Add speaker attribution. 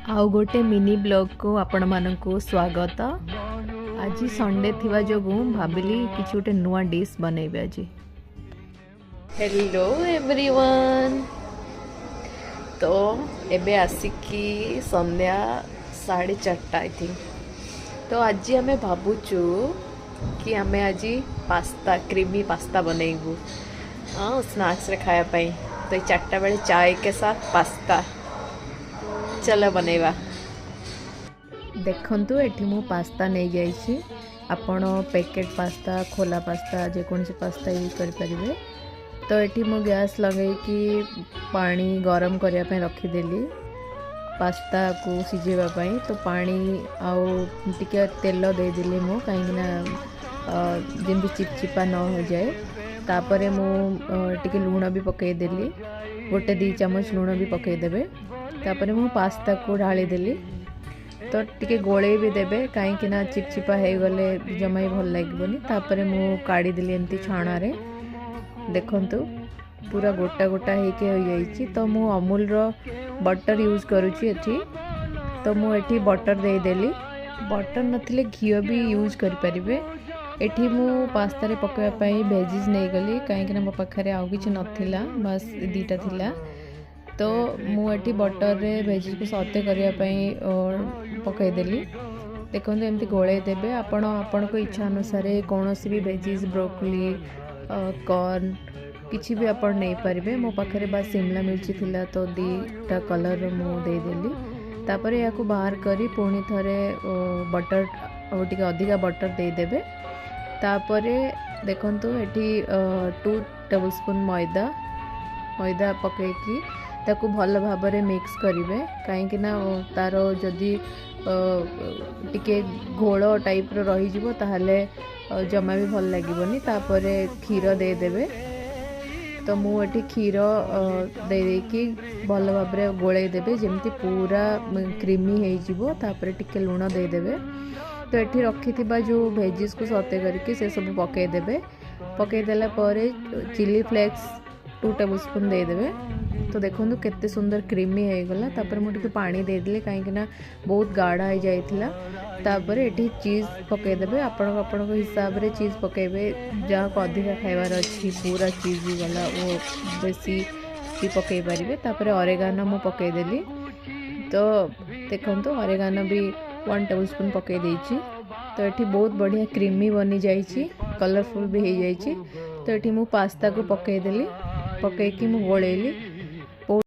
Speaker 1: आउ गोटे mini blog को आपण मानकु स्वागत। आज संडे थिवा जोगु भाबिली किछि गोटे नुआ डिश बनैबे आज। हेलो एवरीवन, तो एबे आसिकी संध्या 4:30 आई थिंक। तो आज आमे भाबुचु कि आमे आज पास्ता क्रीमी पास्ता बनैबू स्नैक्स रे खाया पई। तो 4टा बेले चाय के साथ पास्ता चलो बनैबा। देखंतु एठी मु पास्ता नै जाइछि। आपण पैकेट पास्ता खोला पास्ता जेकोसी पास्ता यूज कर परिबे। तो एठी मु गैस लगे कि पानी गरम करिया पे रखी देली पास्ता को सिजेबा पई। तो पानी आउ टिके तेल दे दिली मु काईना जेंति चिपचिपा न हो जाए। तापरे मु टिके लूण भी पकई देली, गोटे 2 चम्मच लूण भी पकई देबे। तापरे मु पास्ता को ढाली देली। तो टिके गोले भी देबे कहीं ना चिपचिपा हो गले जमा ही भल लगे। तापरे मु काढ़ी देली एमती छाणा रे। देखंतु पूरा गोटा गोटा होके हो जाइछि। तो मु अमूल रो बटर यूज करूछि एठी। तो मु एठी बटर दे देली। बटर नथिले घी भी यूज कर परिबे। एठी मु पास्ता रे पकवा पई वेजिस नै गली कहीं ना मो पाखरे आउ किछ नथिला, बस 2टा थिला। तो मुझे बटर रे वेजिस को सौते करने पकई देली। देखो एमती गोले देबे। आपण को इच्छा अनुसार कौन सी भी वेजिस ब्रोकली कॉर्न किसी भी आप नहीं पारे। मो पाखे बस शिमला मिर्ची थिला तो 2टा कलर मु दे देली। तापर या बाहर करी पुणी थरे बटर टिके अधिका बटर दे देबे। तापर देखंतु एठी 2 टेबलस्पून मैदा पकईकी ताकू भल भाव में मिक्स करेंगे। कहीं तार जदि टिके घोल टाइप रही ताहले जमा भी भल लगे। तापर क्षीर दे देबे। तो मुझे क्षीर दे देकी भल भाव में गोले देबे जमती पूरा क्रीमी हो। तापर टिके लूण दे देबे। तो ये रखी जो वेजिस को सौते करके से सब पकई देबे। पकई देला परे चिली फ्लेक्स 2 टेबलस्पून दे देबे। तो देखो केते सुंदर क्रीमी हो गला। तापर मुझे पानी दे देले कहीं बहुत गाढ़ा हो जाइथिला। तापर एठी चीज पकई देबे। आपण हिसाब रे चीज पकेबे जहाँ को अधिक खाइबार अच्छी पूरा चीज भी गला वो बेसी भी पकई पारिबे। तापर ऑरेगानो मु पकई देली। तो देखंतु ऑरेगानो भी 1 टेबलस्पून पकई देइछि। तो एठी बहुत बढ़िया क्रीमी बनी जाइछि, कलरफुल भी हो जाइछि। तो एठी मु पास्ता को पकई देली। पकईकी मु गोलेली।